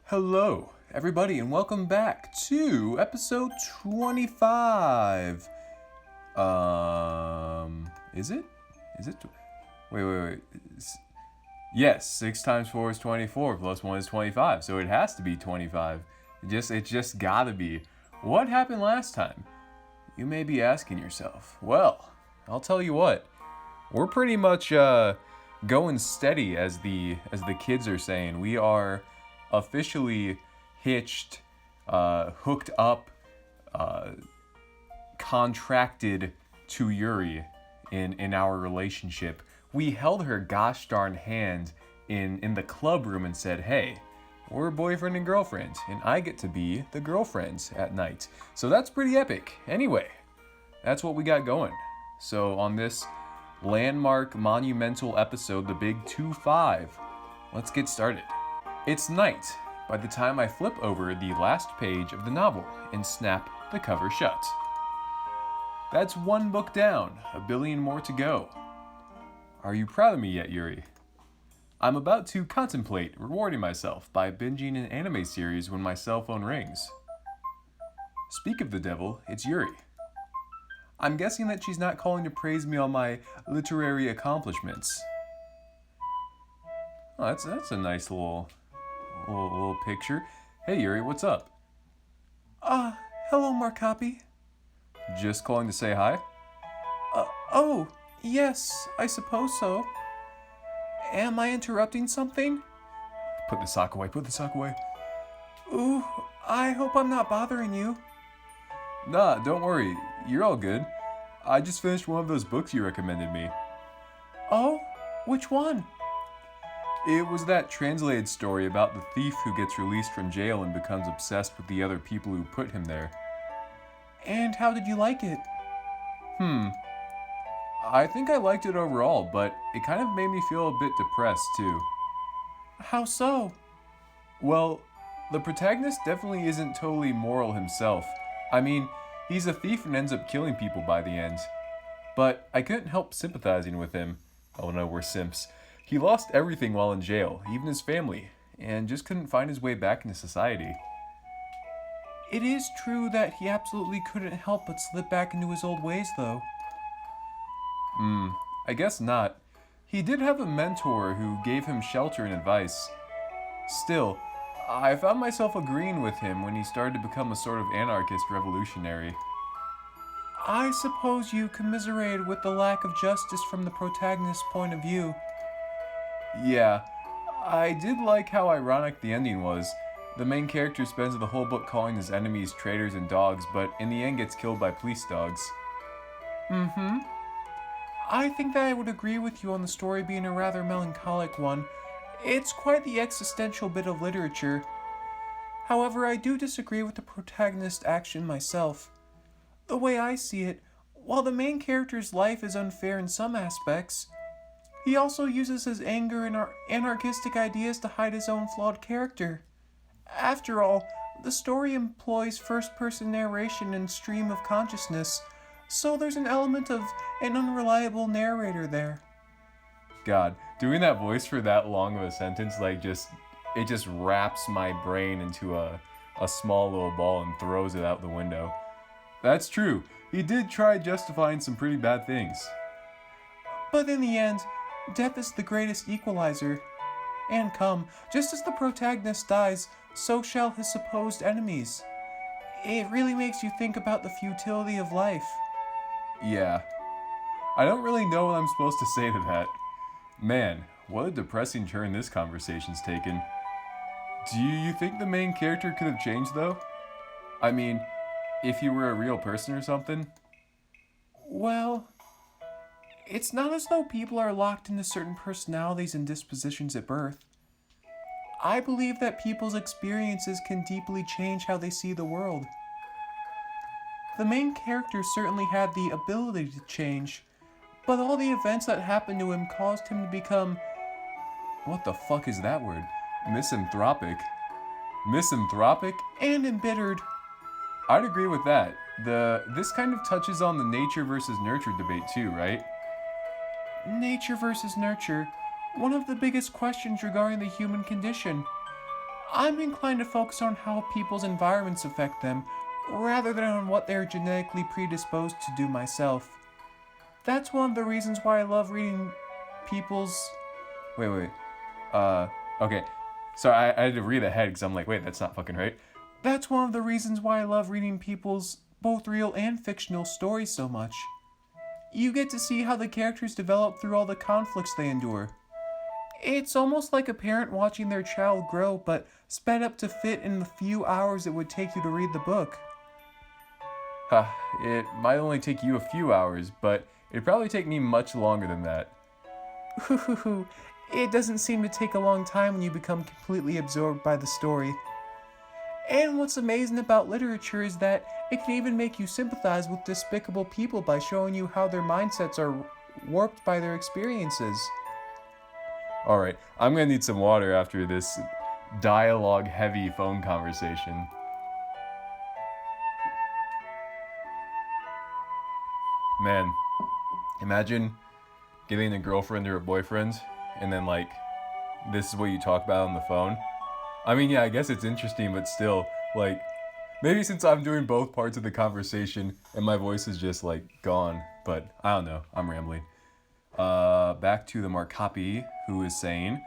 Hello, everybody, and welcome back to episode 25. Is it? Wait. Yes, 6 times 4 is 24, plus 1 is 25, so it has to be 25. It just gotta be. What happened last time? You may be asking yourself. Well, I'll tell you what. We're pretty much going steady, as the kids are saying. We are officially hitched, hooked up, contracted to Yuri in our relationship. We held her gosh darn hand in the club room and said, hey, we're boyfriend and girlfriend, and I get to be the girlfriend at night. So that's pretty epic. Anyway, that's what we got going. So on this landmark monumental episode, the big 2-5, let's get started. It's night by the time I flip over the last page of the novel and snap the cover shut. That's one book down, a billion more to go. Are you proud of me yet, Yuri? I'm about to contemplate rewarding myself by binging an anime series when my cell phone rings. Speak of the devil, it's Yuri. I'm guessing that she's not calling to praise me on my literary accomplishments. Oh, that's a nice little picture. Hey Yuri, what's up? Hello, Markapi. Just calling to say hi? Oh, yes, I suppose so. Am I interrupting something? Put the sock away. Ooh, I hope I'm not bothering you. Nah, don't worry. You're all good. I just finished one of those books you recommended me. Oh, which one? It was that translated story about the thief who gets released from jail and becomes obsessed with the other people who put him there. And how did you like it? I think I liked it overall, but it kind of made me feel a bit depressed too. How so? Well, the protagonist definitely isn't totally moral himself. I mean, he's a thief and ends up killing people by the end. But I couldn't help sympathizing with him. Oh no, we're simps. He lost everything while in jail, even his family, and just couldn't find his way back into society. It is true that he absolutely couldn't help but slip back into his old ways, though. I guess not. He did have a mentor who gave him shelter and advice. Still, I found myself agreeing with him when he started to become a sort of anarchist revolutionary. I suppose you commiserated with the lack of justice from the protagonist's point of view. Yeah, I did like how ironic the ending was. The main character spends the whole book calling his enemies traitors and dogs, but in the end gets killed by police dogs. I think that I would agree with you on the story being a rather melancholic one. It's quite the existential bit of literature. However, I do disagree with the protagonist's action myself. The way I see it, while the main character's life is unfair in some aspects, he also uses his anger and anarchistic ideas to hide his own flawed character. After all, the story employs first-person narration and stream of consciousness, so there's an element of an unreliable narrator there. God, doing that voice for that long of a sentence, it just wraps my brain into a small little ball and throws it out the window. That's true. He did try justifying some pretty bad things. But in the end, death is the greatest equalizer. And come, just as the protagonist dies, so shall his supposed enemies. It really makes you think about the futility of life. Yeah. I don't really know what I'm supposed to say to that. Man, what a depressing turn this conversation's taken. Do you think the main character could have changed, though? I mean, if he were a real person or something? Well, it's not as though people are locked into certain personalities and dispositions at birth. I believe that people's experiences can deeply change how they see the world. The main character certainly had the ability to change, but all the events that happened to him caused him to become... What the fuck is that word? Misanthropic? Misanthropic? And embittered. I'd agree with that. This kind of touches on the nature versus nurture debate too, right? Nature versus nurture. One of the biggest questions regarding the human condition. I'm inclined to focus on how people's environments affect them, rather than on what they're genetically predisposed to do myself. That's one of the reasons why I love reading people's... Wait. Okay. Sorry, I had to read ahead because I'm like, wait, that's not fucking right. That's one of the reasons why I love reading people's both real and fictional stories so much. You get to see how the characters develop through all the conflicts they endure. It's almost like a parent watching their child grow, but sped up to fit in the few hours it would take you to read the book. It might only take you a few hours, but it'd probably take me much longer than that. It doesn't seem to take a long time when you become completely absorbed by the story. And what's amazing about literature is that it can even make you sympathize with despicable people by showing you how their mindsets are warped by their experiences. Alright, I'm gonna need some water after this dialogue-heavy phone conversation. Man, imagine getting a girlfriend or a boyfriend, and then, like, this is what you talk about on the phone. I mean, yeah, I guess it's interesting, but still, like, maybe since I'm doing both parts of the conversation and my voice is just, like, gone, but I don't know, I'm rambling. Back to the Markapi, who is saying,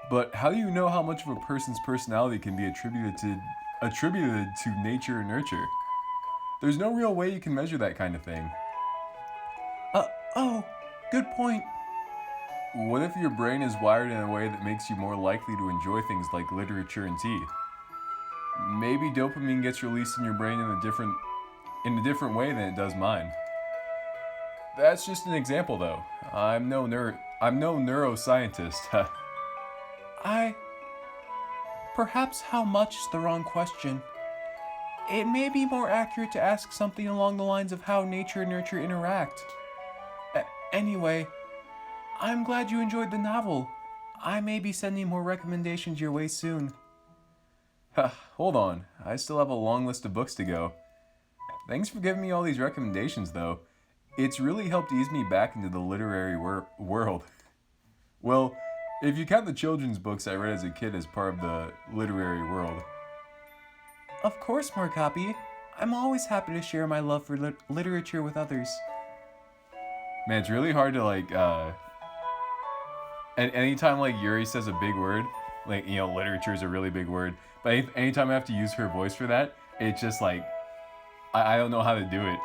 but how do you know how much of a person's personality can be attributed to nature or nurture? There's no real way you can measure that kind of thing. Oh, good point. What if your brain is wired in a way that makes you more likely to enjoy things like literature and tea? Maybe dopamine gets released in your brain in a different way than it does mine. That's just an example, though. I'm no neuroscientist. Perhaps how much is the wrong question. It may be more accurate to ask something along the lines of how nature and nurture interact. Anyway, I'm glad you enjoyed the novel. I may be sending more recommendations your way soon. Hold on, I still have a long list of books to go. Thanks for giving me all these recommendations, though. It's really helped ease me back into the literary world. Well, if you count the children's books I read as a kid as part of the literary world. Of course, Markapi. I'm always happy to share my love for literature with others. Man, it's really hard to, like, and anytime, like, Yuri says a big word, like, you know, literature is a really big word, but anytime I have to use her voice for that, it's just, like, I don't know how to do it.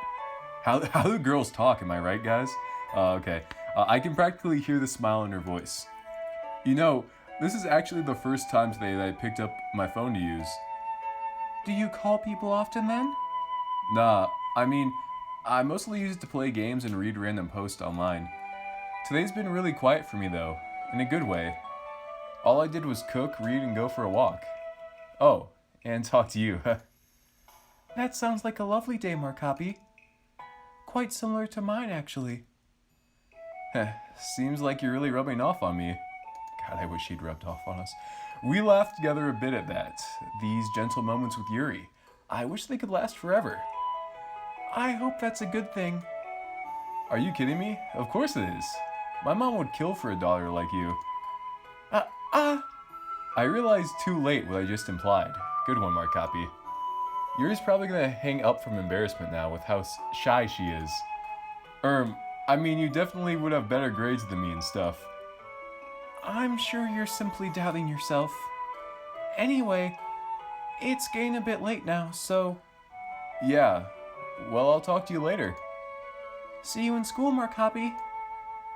How do girls talk, am I right, guys? Okay. I can practically hear the smile in her voice. You know, this is actually the first time today that I picked up my phone to use. Do you call people often then? Nah, I mean, I mostly use it to play games and read random posts online. Today's been really quiet for me though, in a good way. All I did was cook, read, and go for a walk. Oh, and talk to you. That sounds like a lovely day, Markapi. Quite similar to mine, actually. Seems like you're really rubbing off on me. God, I wish he'd rubbed off on us. We laughed together a bit at that. These gentle moments with Yuri. I wish they could last forever. I hope that's a good thing. Are you kidding me? Of course it is. My mom would kill for a daughter like you. I realized too late what I just implied. Good one, Markapi. Yuri's probably gonna hang up from embarrassment now with how shy she is. I mean, you definitely would have better grades than me and stuff. I'm sure you're simply doubting yourself. Anyway, it's getting a bit late now, so... Yeah, well, I'll talk to you later. See you in school, Markapi.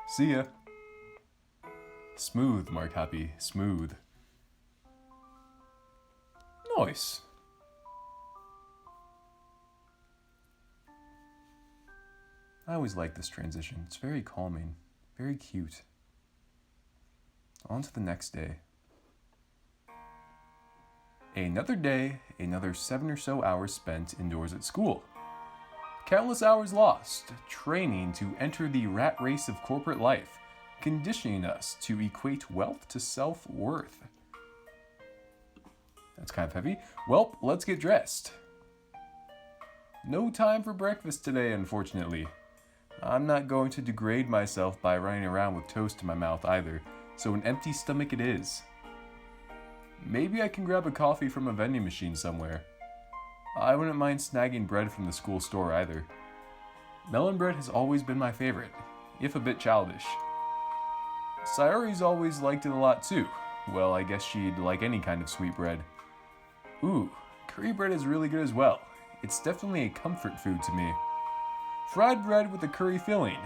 See ya. Smooth, Markapi, smooth. Nice. I always like this transition. It's very calming, very cute. On to the next day. Another day, another 7 or so hours spent indoors at school. Countless hours lost, training to enter the rat race of corporate life, conditioning us to equate wealth to self-worth. That's kind of heavy. Well, let's get dressed. No time for breakfast today, unfortunately. I'm not going to degrade myself by running around with toast in my mouth either, so an empty stomach it is. Maybe I can grab a coffee from a vending machine somewhere. I wouldn't mind snagging bread from the school store either. Melon bread has always been my favorite, if a bit childish. Sayori's always liked it a lot too. Well, I guess she'd like any kind of sweet bread. Ooh, curry bread is really good as well. It's definitely a comfort food to me. Fried bread with a curry filling.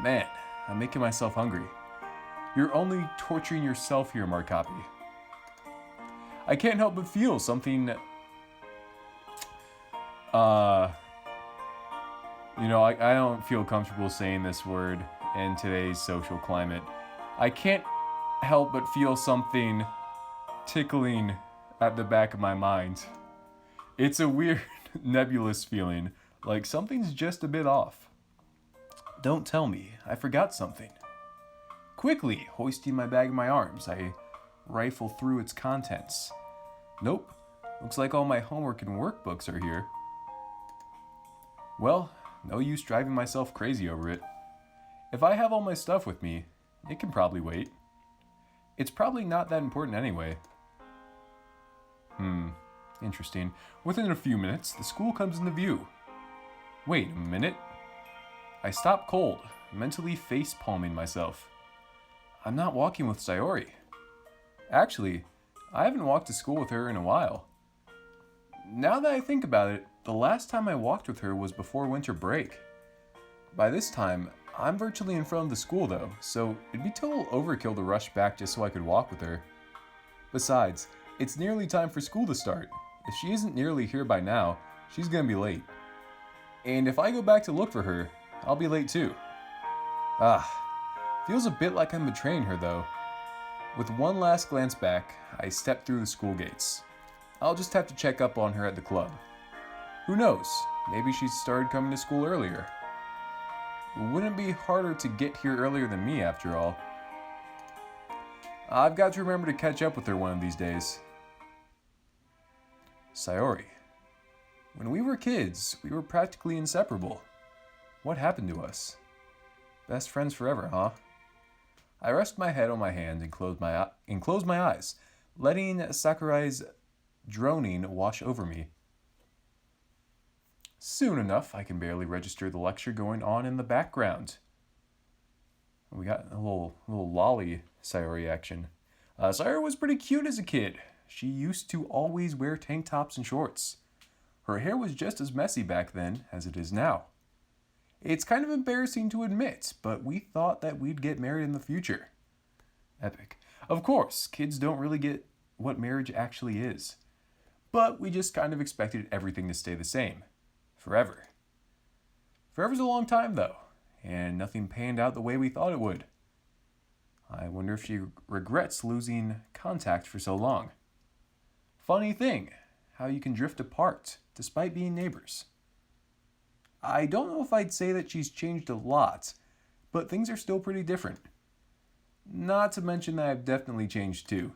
Man, I'm making myself hungry. You're only torturing yourself here, Markapi. I can't help but feel something... I don't feel comfortable saying this word in today's social climate. I can't help but feel something tickling at the back of my mind. It's a weird, nebulous feeling, like something's just a bit off. Don't tell me, I forgot something. Quickly, hoisting my bag in my arms, I rifle through its contents. Nope, looks like all my homework and workbooks are here. Well, no use driving myself crazy over it. If I have all my stuff with me, it can probably wait. It's probably not that important anyway. Interesting. Within a few minutes, the school comes into view. Wait a minute. I stop cold, mentally face-palming myself. I'm not walking with Sayori. Actually, I haven't walked to school with her in a while. Now that I think about it, the last time I walked with her was before winter break. By this time, I'm virtually in front of the school though, so it'd be total overkill to rush back just so I could walk with her. Besides, it's nearly time for school to start. If she isn't nearly here by now, she's gonna be late. And if I go back to look for her, I'll be late too. Feels a bit like I'm betraying her though. With one last glance back, I step through the school gates. I'll just have to check up on her at the club. Who knows, maybe she started coming to school earlier. It wouldn't be harder to get here earlier than me after all. I've got to remember to catch up with her one of these days. Sayori. When we were kids, we were practically inseparable. What happened to us? Best friends forever, huh? I rest my head on my hand and close my eyes, letting Sakurai's droning wash over me. Soon enough, I can barely register the lecture going on in the background. We got a little lolly Sayori action. Sayori was pretty cute as a kid. She used to always wear tank tops and shorts. Her hair was just as messy back then as it is now. It's kind of embarrassing to admit, but we thought that we'd get married in the future. Epic. Of course, kids don't really get what marriage actually is. But we just kind of expected everything to stay the same. Forever. Forever's a long time, though, and nothing panned out the way we thought it would. I wonder if she regrets losing contact for so long. Funny thing, how you can drift apart, despite being neighbors. I don't know if I'd say that she's changed a lot, but things are still pretty different. Not to mention that I've definitely changed too.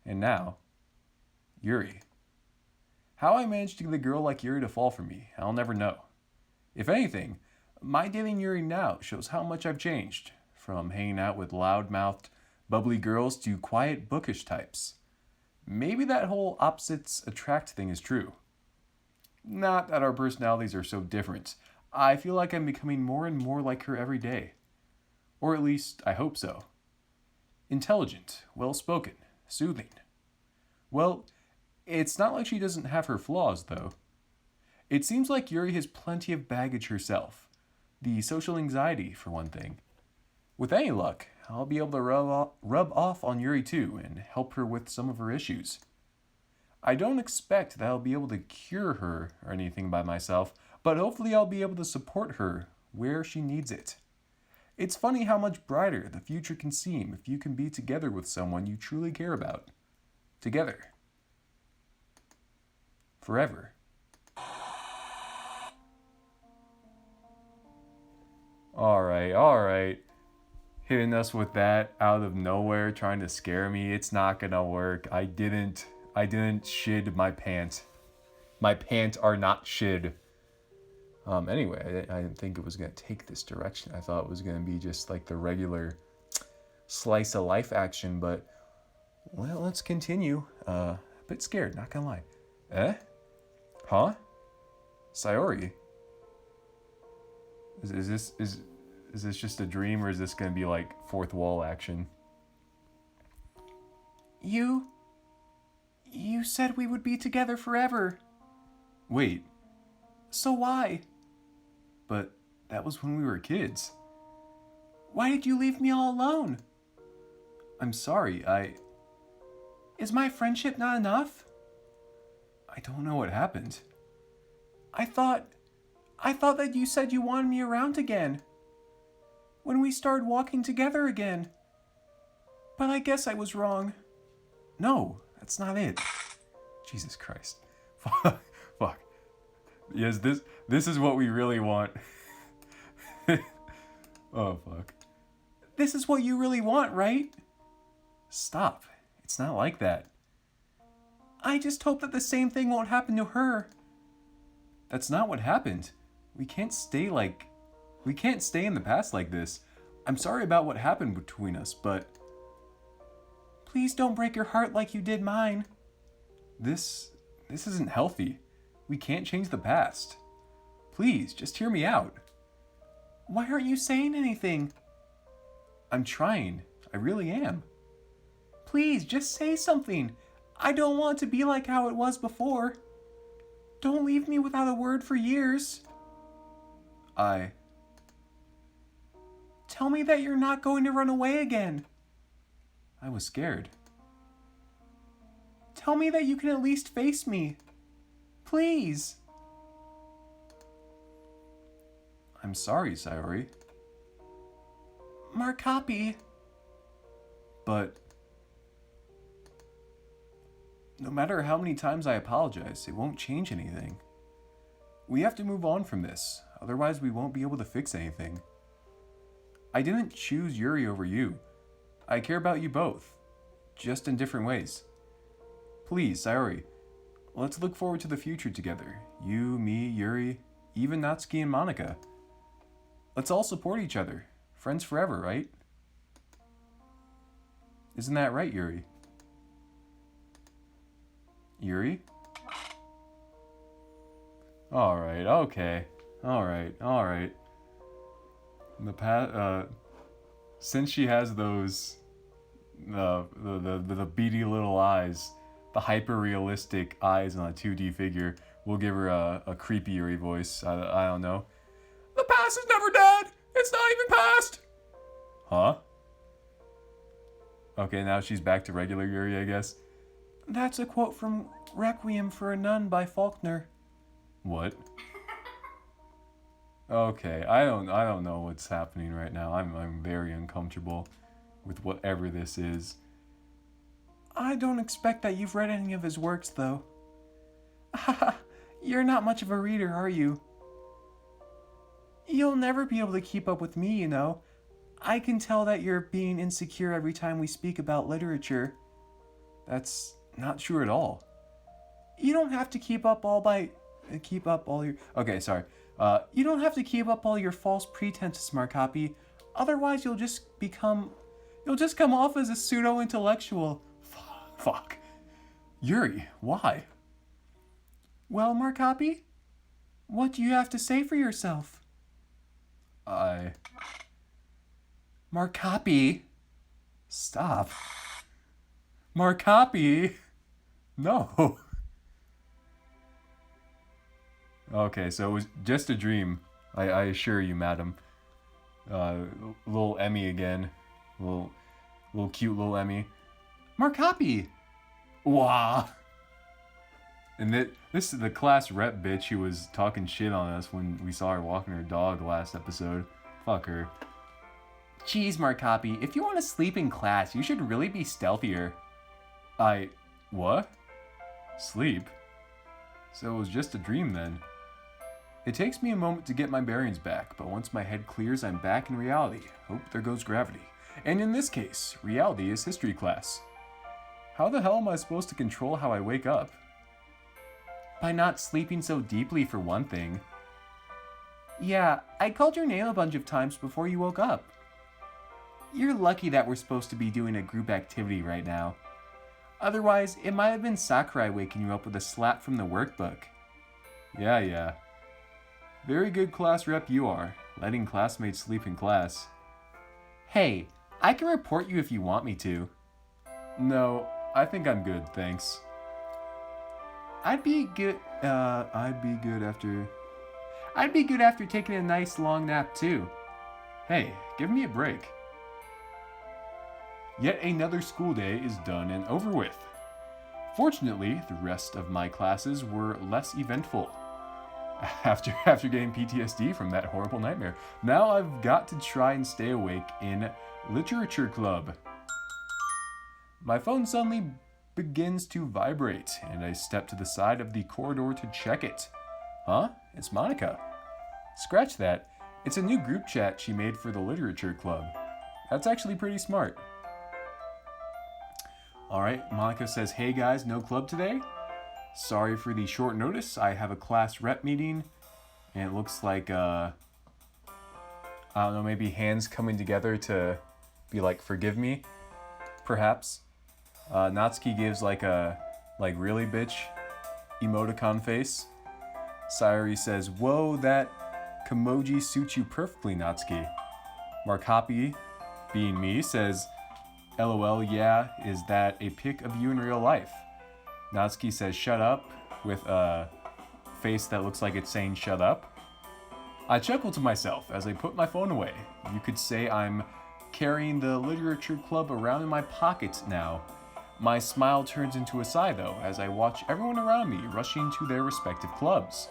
And now, Yuri. How I managed to get a girl like Yuri to fall for me, I'll never know. If anything, my dating Yuri now shows how much I've changed, from hanging out with loud-mouthed, bubbly girls to quiet, bookish types. Maybe that whole opposites attract thing is true. Not that our personalities are so different. I feel like I'm becoming more and more like her every day. Or at least, I hope so. Intelligent, well-spoken, soothing. Well, it's not like she doesn't have her flaws, though. It seems like Yuri has plenty of baggage herself. The social anxiety, for one thing. With any luck, I'll be able to rub off on Yuri too and help her with some of her issues. I don't expect that I'll be able to cure her or anything by myself, but hopefully I'll be able to support her where she needs it. It's funny how much brighter the future can seem if you can be together with someone you truly care about. Together. Forever. Alright. Hitting us with that out of nowhere, trying to scare me. It's not gonna work. I didn't SHID my pant. My pants are not SHID. Anyway, I didn't think it was gonna take this direction. I thought it was gonna be just like the regular slice of life action, but Well, let's continue. A bit scared, not gonna lie. Eh? Huh? Sayori? Is this just a dream, or is this gonna be like fourth wall action? You said we would be together forever. Wait, So why? but that was when we were kids. Why did you leave me all alone? I'm sorry, Is my friendship not enough? I don't know what happened. I thought that you said you wanted me around again. When we started walking together again. But I guess I was wrong. No, that's not it. Jesus Christ. Fuck. Yes, this is what we really want. Oh, fuck. This is what you really want, right? Stop. It's not like that. I just hope that the same thing won't happen to her. That's not what happened. We can't stay in the past like this. I'm sorry about what happened between us, but Please don't break your heart like you did mine. this isn't healthy. We can't change the past. Please, just hear me out. Why aren't you saying anything? I'm trying. I really am. Please, just say something. I don't want it to be like how it was before. Don't leave me without a word for years. Tell me that you're not going to run away again. I was scared. Tell me that you can at least face me. Please. I'm sorry, Sayori. Markapi. But no matter how many times I apologize, it won't change anything. We have to move on from this, otherwise we won't be able to fix anything. I didn't choose Yuri over you. I care about you both, just in different ways. Please, Sayori, let's look forward to the future together. You, me, Yuri, even Natsuki and Monica. Let's all support each other. Friends forever, right? Isn't that right, Yuri? Yuri? Alright, okay. Alright. Since she has those the beady little eyes, the hyper realistic eyes on a 2D figure, we'll give her a creepy Yuri voice. I don't know. The past is never dead. It's not even past. Huh? Okay, now she's back to regular Yuri, I guess. That's a quote from Requiem for a Nun by Faulkner. What? Okay, I don't know what's happening right now. I'm very uncomfortable with whatever this is. I don't expect that you've read any of his works, though. You're not much of a reader, are you? You'll never be able to keep up with me, you know. I can tell that you're being insecure every time we speak about literature. That's not true at all. You don't have to keep up all your... Okay, sorry. You don't have to keep up all your false pretenses, Markapi. Otherwise, you'll just come off as a pseudo-intellectual. Fuck. Yuri, why? Well, Markapi, what do you have to say for yourself? Markapi. Stop. Markapi. No. Okay, so it was just a dream. I assure you, madam. Little Emmy again. Little cute little Emmy. Markapi. Wah. And this is the class rep bitch who was talking shit on us when we saw her walking her dog last episode. Fuck her. Jeez, Markapi, if you want to sleep in class, you should really be stealthier. What? Sleep? So it was just a dream then. It takes me a moment to get my bearings back, but once my head clears, I'm back in reality. Oh, there goes gravity. And in this case, reality is history class. How the hell am I supposed to control how I wake up? By not sleeping so deeply, for one thing. Yeah, I called your name a bunch of times before you woke up. You're lucky that we're supposed to be doing a group activity right now. Otherwise, it might have been Sakurai waking you up with a slap from the workbook. Yeah. Very good class rep you are, letting classmates sleep in class. Hey, I can report you if you want me to. No, I think I'm good, thanks. I'd be good after taking a nice long nap too. Hey, give me a break. Yet another school day is done and over with. Fortunately, the rest of my classes were less eventful. After getting PTSD from that horrible nightmare, now I've got to try and stay awake in literature club. My phone suddenly begins to vibrate, and I step to the side of the corridor to check it. Huh? It's Monica. Scratch that. It's a new group chat she made for the literature club. That's actually pretty smart. Alright, Monica says, hey guys, no club today? Sorry for the short notice. I have a class rep meeting, and it looks like, I don't know, maybe hands coming together to be like, forgive me, perhaps. Natsuki gives like a, really bitch emoticon face. Sayuri says, whoa, that Kimoji suits you perfectly, Natsuki. Markapi, being me, says, LOL, yeah, is that a pic of you in real life? Natsuki says, shut up, with a face that looks like it's saying shut up. I chuckle to myself as I put my phone away. You could say I'm carrying the literature club around in my pocket now. My smile turns into a sigh, though, as I watch everyone around me rushing to their respective clubs.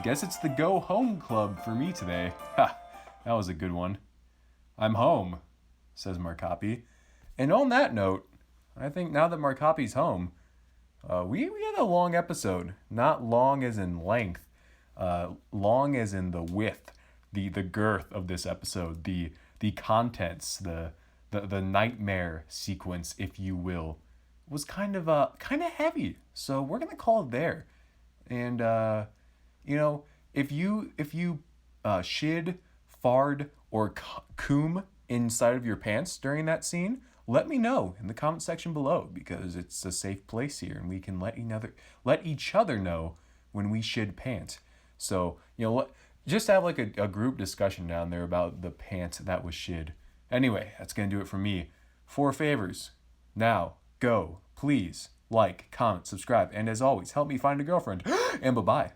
Guess it's the go home club for me today. Ha, that was a good one. I'm home, says Markapi. And on that note, I think now that Markapi's home, we had a long episode. Not long as in length, long as in the width, the girth of this episode, the contents, the nightmare sequence, if you will, was kind of heavy. So we're gonna call it there. And if you SHID, fard, or coom inside of your pants during that scene, let me know in the comment section below, because it's a safe place here and we can let each other know when we SHID pant. So, just have like a group discussion down there about the pant that was SHID. Anyway, that's going to do it for me. 4 favors. Now, go. Please like, comment, subscribe, and as always, help me find a girlfriend. And bye-bye.